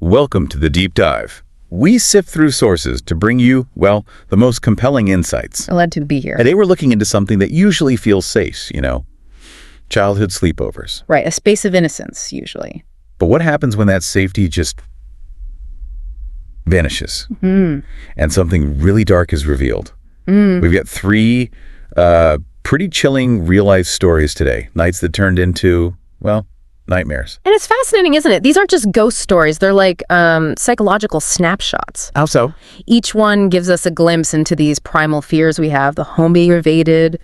Welcome to the Deep Dive. We sift through sources to bring you, well, the most compelling insights. Glad to be here. Today we're looking into something that usually feels safe, childhood sleepovers. Right, a space of innocence, usually. But what happens when that safety just vanishes and something really dark is revealed? We've got three pretty chilling real-life stories today. Nights that turned into, well, nightmares. And it's fascinating, isn't it? These aren't just ghost stories. They're like psychological snapshots. How so? Each one gives us a glimpse into these primal fears we have. The home being invaded,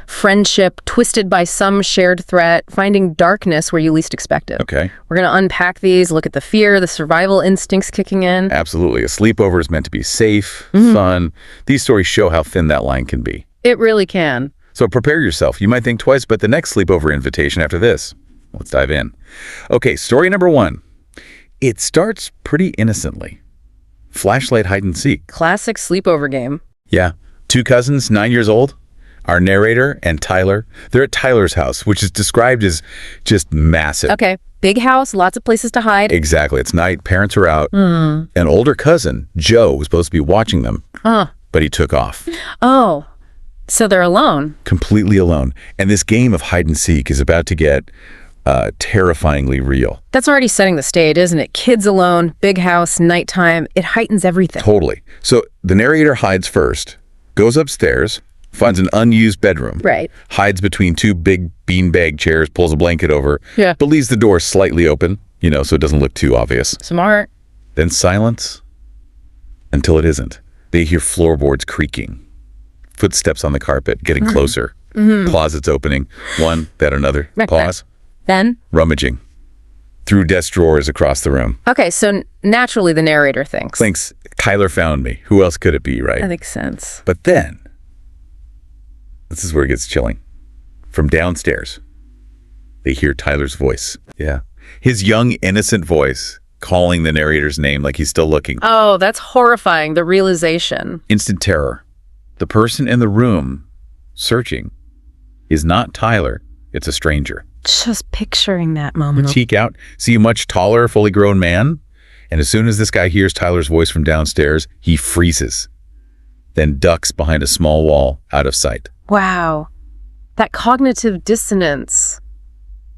friendship twisted by some shared threat, finding darkness where you least expect it. Okay. We're going to unpack these, look at the fear, the survival instincts kicking in. Absolutely. A sleepover is meant to be safe, fun. These stories show how thin that line can be. It really can. So prepare yourself. You might think twice about the next sleepover invitation after this. Let's dive in. Okay, story number 1. It starts pretty innocently. Flashlight hide and seek. Classic sleepover game. Yeah. 2 cousins, 9 years old. Our narrator and Tyler. They're at Tyler's house, which is described as just massive. Okay. Big house, lots of places to hide. Exactly. It's night. Parents are out. An older cousin, Joe, was supposed to be watching them, but he took off. Oh, so they're alone. Completely alone. And this game of hide and seek is about to get terrifyingly real. That's already setting the stage, isn't it? Kids alone, big house, nighttime. It heightens everything. Totally. So the narrator hides first, goes upstairs, finds an unused bedroom. Right. Hides between 2 big beanbag chairs, pulls a blanket over, but leaves the door slightly open, so it doesn't look too obvious. Smart. Then silence until it isn't. They hear floorboards creaking, footsteps on the carpet getting closer, closets opening, one, then another, pause. Then? Rummaging through desk drawers across the room. Okay, so naturally the narrator thinks, Kyler found me. Who else could it be, right? That makes sense. But then, this is where it gets chilling. From downstairs, they hear Tyler's voice. Yeah. His young, innocent voice calling the narrator's name like he's still looking. Oh, that's horrifying, the realization. Instant terror. The person in the room searching is not Tyler. It's a stranger. Just picturing that moment. Cheek out, see a much taller, fully grown man. And as soon as this guy hears Tyler's voice from downstairs, he freezes, then ducks behind a small wall out of sight. Wow. That cognitive dissonance.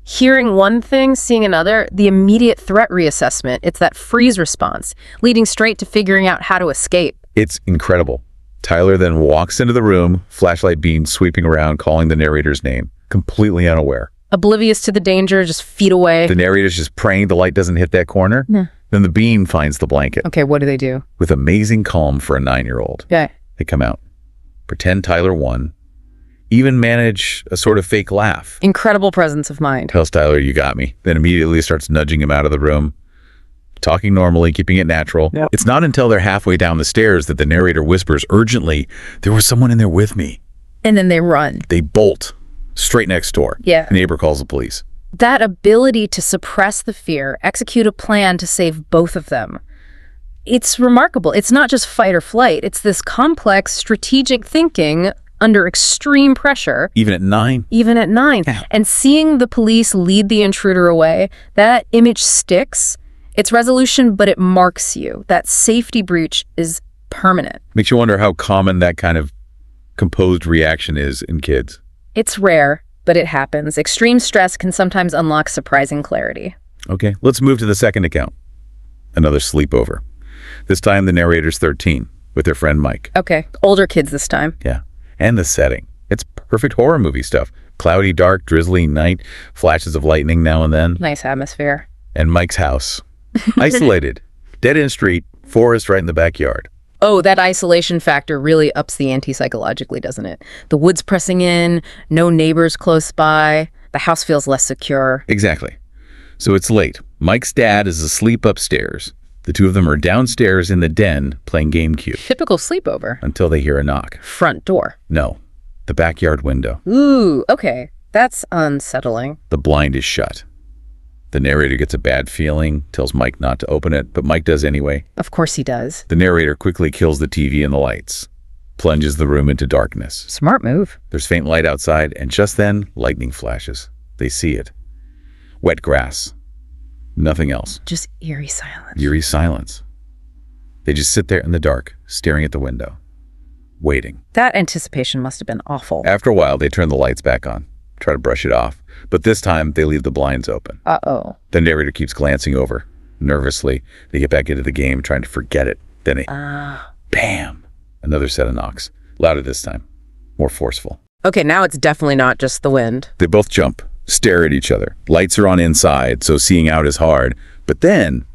Hearing one thing, seeing another, the immediate threat reassessment, it's that freeze response, leading straight to figuring out how to escape. It's incredible. Tyler then walks into the room, flashlight beam sweeping around, calling the narrator's name, completely unaware. Oblivious to the danger, just feet away. The narrator's just praying the light doesn't hit that corner. Then the beam finds the blanket. Okay, what do they do? With amazing calm for a 9-year-old. Okay. They come out, pretend Tyler won, even manage a sort of fake laugh. Incredible presence of mind. Tells Tyler, you got me. Then immediately starts nudging him out of the room, talking normally, keeping it natural. Yep. It's not until they're halfway down the stairs that the narrator whispers urgently, there was someone in there with me. And then they run. They bolt straight next door. Yeah. The neighbor calls the police. That ability to suppress the fear, execute a plan to save both of them. It's remarkable. It's not just fight or flight. It's this complex, strategic thinking under extreme pressure. Even at 9? Even at 9. Yeah. And seeing the police lead the intruder away, that image sticks. It's resolution, but it marks you. That safety breach is permanent. Makes you wonder how common that kind of composed reaction is in kids. It's rare, but it happens. Extreme stress can sometimes unlock surprising clarity. Okay, let's move to the second account. Another sleepover. This time the narrator's 13 with their friend Mike. Okay, older kids this time. Yeah, and the setting. It's perfect horror movie stuff. Cloudy, dark, drizzly night, flashes of lightning now and then. Nice atmosphere. And Mike's house. Isolated. Dead-end street, forest right in the backyard. Oh, that isolation factor really ups the ante psychologically, doesn't it? The woods pressing in, no neighbors close by, the house feels less secure. Exactly. So it's late. Mike's dad is asleep upstairs. The two of them are downstairs in the den playing GameCube. Typical sleepover. Until they hear a knock. Front door. No, the backyard window. Ooh, okay. That's unsettling. The blind is shut. The narrator gets a bad feeling, tells Mike not to open it, but Mike does anyway. Of course he does. The narrator quickly kills the TV and the lights, plunges the room into darkness. Smart move. There's faint light outside, and just then, lightning flashes. They see it. Wet grass. Nothing else. Just eerie silence. Eerie silence. They just sit there in the dark, staring at the window, waiting. That anticipation must have been awful. After a while, they turn the lights back on, try to brush it off. But this time, they leave the blinds open. Uh-oh. The narrator keeps glancing over. Nervously, they get back into the game, trying to forget it. Then bam! Another set of knocks. Louder this time. More forceful. Okay, now it's definitely not just the wind. They both jump, stare at each other. Lights are on inside, so seeing out is hard. But then,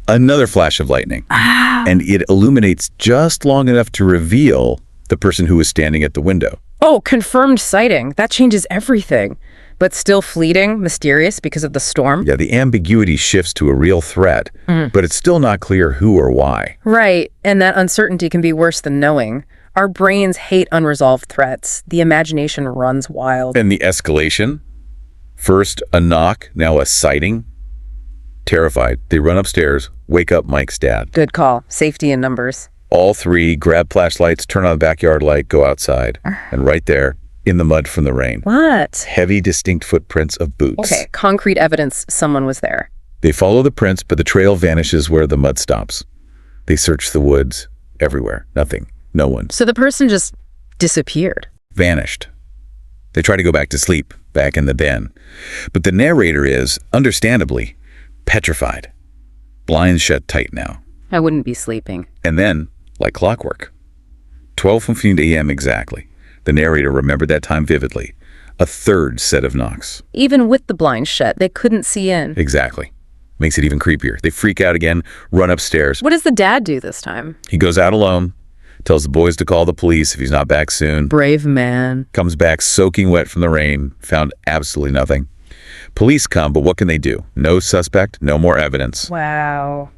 another flash of lightning. And it illuminates just long enough to reveal the person who was standing at the window. Oh, confirmed sighting. That changes everything. But still fleeting, mysterious because of the storm? Yeah, the ambiguity shifts to a real threat, but it's still not clear who or why. Right, and that uncertainty can be worse than knowing. Our brains hate unresolved threats. The imagination runs wild. And the escalation? First a knock, now a sighting. Terrified, they run upstairs, wake up Mike's dad. Good call. Safety in numbers. All three grab flashlights, turn on the backyard light, go outside. And right there, in the mud from the rain, What? heavy, distinct footprints of boots. Okay, concrete evidence someone was there. They follow the prints, but the trail vanishes where the mud stops. They search the woods, everywhere. Nothing. No one. So the person just disappeared. Vanished. They try to go back to sleep, back in the den. But the narrator is, understandably, petrified. Blinds shut tight now. I wouldn't be sleeping. And then, like clockwork, 12:15 a.m. exactly. The narrator remembered that time vividly. A third set of knocks. Even with the blinds shut, they couldn't see in. Exactly. Makes it even creepier. They freak out again, run upstairs. What does the dad do this time? He goes out alone, tells the boys to call the police if he's not back soon. Brave man. Comes back soaking wet from the rain, found absolutely nothing. Police come, but what can they do? No suspect, no more evidence. Wow.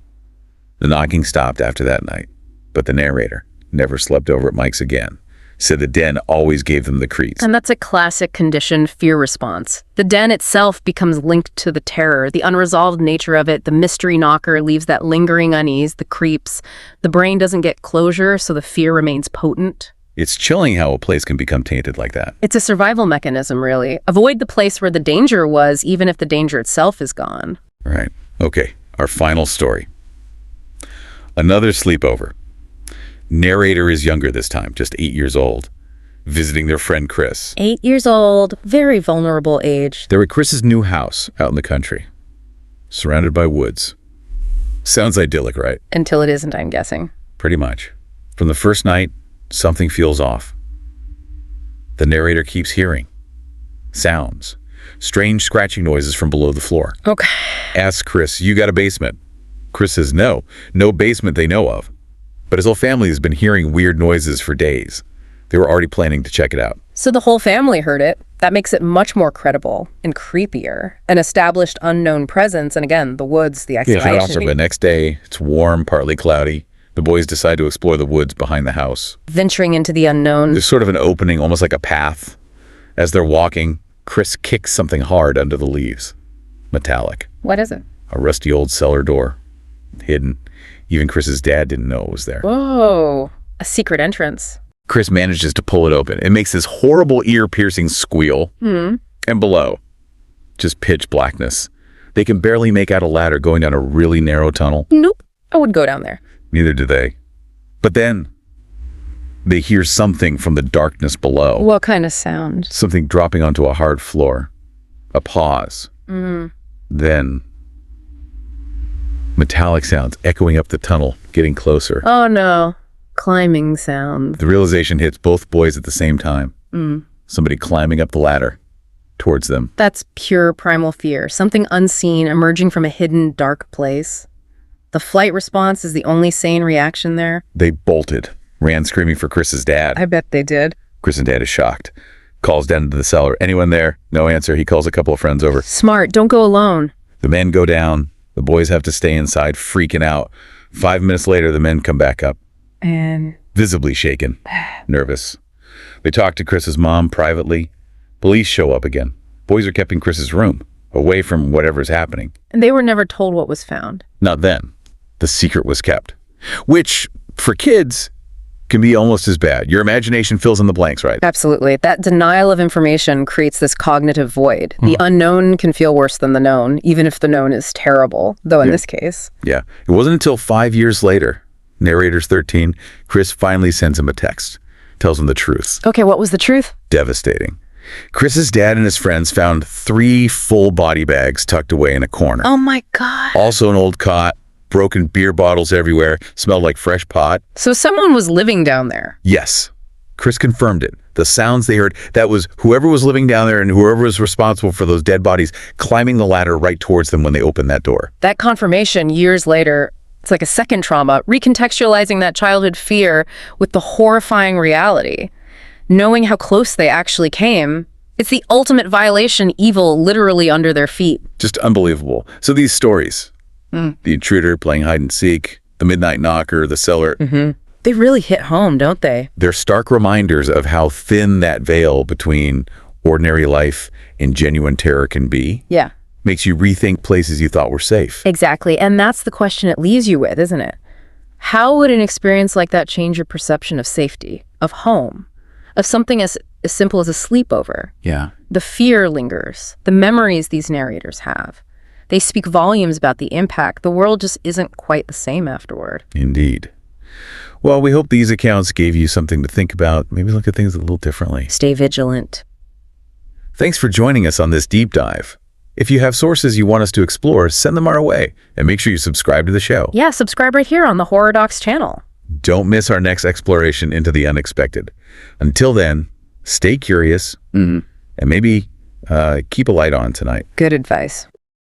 The knocking stopped after that night, but the narrator never slept over at Mike's again. Said the den always gave them the creeps. And that's a classic conditioned fear response. The den itself becomes linked to the terror, the unresolved nature of it. The mystery knocker leaves that lingering unease, the creeps. The brain doesn't get closure, so the fear remains potent. It's chilling how a place can become tainted like that. It's a survival mechanism, really. Avoid the place where the danger was, even if the danger itself is gone. Right. Okay, our final story. Another sleepover. Narrator is younger this time, just 8 years old, visiting their friend Chris. 8 years old, very vulnerable age. They're at Chris's new house out in the country, surrounded by woods. Sounds idyllic, right? Until it isn't, I'm guessing. Pretty much. From the first night, something feels off. The narrator keeps hearing sounds, strange scratching noises from below the floor. Okay. Asks Chris, you got a basement? Chris says no basement they know of. But his whole family has been hearing weird noises for days. They were already planning to check it out. So the whole family heard it. That makes it much more credible and creepier. An established unknown presence, and again, the woods, the isolation. The next day, it's warm, partly cloudy. The boys decide to explore the woods behind the house. Venturing into the unknown. There's sort of an opening, almost like a path. As they're walking, Chris kicks something hard under the leaves. Metallic. What is it? A rusty old cellar door. Hidden. Even Chris's dad didn't know it was there. Whoa. A secret entrance. Chris manages to pull it open. It makes this horrible ear-piercing squeal. And below, just pitch blackness. They can barely make out a ladder going down a really narrow tunnel. Nope. I wouldn't go down there. Neither do they. But then, they hear something from the darkness below. What kind of sound? Something dropping onto a hard floor. A pause. Then, metallic sounds echoing up the tunnel, getting closer. Oh no. Climbing sound. The realization hits both boys at the same time. Somebody climbing up the ladder towards them. That's pure primal fear. Something unseen emerging from a hidden, dark place. The flight response is the only sane reaction there. They bolted, ran screaming for Chris's dad. I bet they did. Chris and dad is shocked. Calls down into the cellar. Anyone there? No answer. He calls a couple of friends over. Smart. Don't go alone. The men go down. The boys have to stay inside, freaking out. 5 minutes later, the men come back up. And Visibly shaken, nervous. They talk to Chris's mom privately. Police show up again. Boys are kept in Chris's room, away from whatever's happening. they were never told what was found. Not then. The secret was kept. Which, for kids, can be almost as bad. Your imagination fills in the blanks, right? Absolutely. That denial of information creates this cognitive void. The unknown can feel worse than the known, even if the known is terrible, though in this case. Yeah. It wasn't until 5 years later, narrator's 13, Chris finally sends him a text, tells him the truth. Okay, what was the truth? Devastating. Chris's dad and his friends found 3 full body bags tucked away in a corner. Oh my God. Also an old cot, broken beer bottles everywhere, smelled like fresh pot. So someone was living down there. Yes. Chris confirmed it. The sounds they heard, that was whoever was living down there and whoever was responsible for those dead bodies climbing the ladder right towards them when they opened that door. That confirmation years later, it's like a second trauma, recontextualizing that childhood fear with the horrifying reality. Knowing how close they actually came, it's the ultimate violation, evil literally under their feet. Just unbelievable. So these stories, the intruder playing hide and seek, the midnight knocker, the cellar, They really hit home, don't they? they're stark reminders of how thin that veil between ordinary life and genuine terror can be. Yeah. Makes you rethink places you thought were safe. Exactly. And that's the question it leaves you with, isn't it? How would an experience like that change your perception of safety, of home, of something as simple as a sleepover? Yeah. The fear lingers, the memories these narrators have. They speak volumes about the impact. The world just isn't quite the same afterward. Indeed. Well, we hope these accounts gave you something to think about. Maybe look at things a little differently. Stay vigilant. Thanks for joining us on this deep dive. If you have sources you want us to explore, send them our way. And make sure you subscribe to the show. Yeah, subscribe right here on the Horror Docs channel. Don't miss our next exploration into the unexpected. Until then, stay curious and maybe keep a light on tonight. Good advice.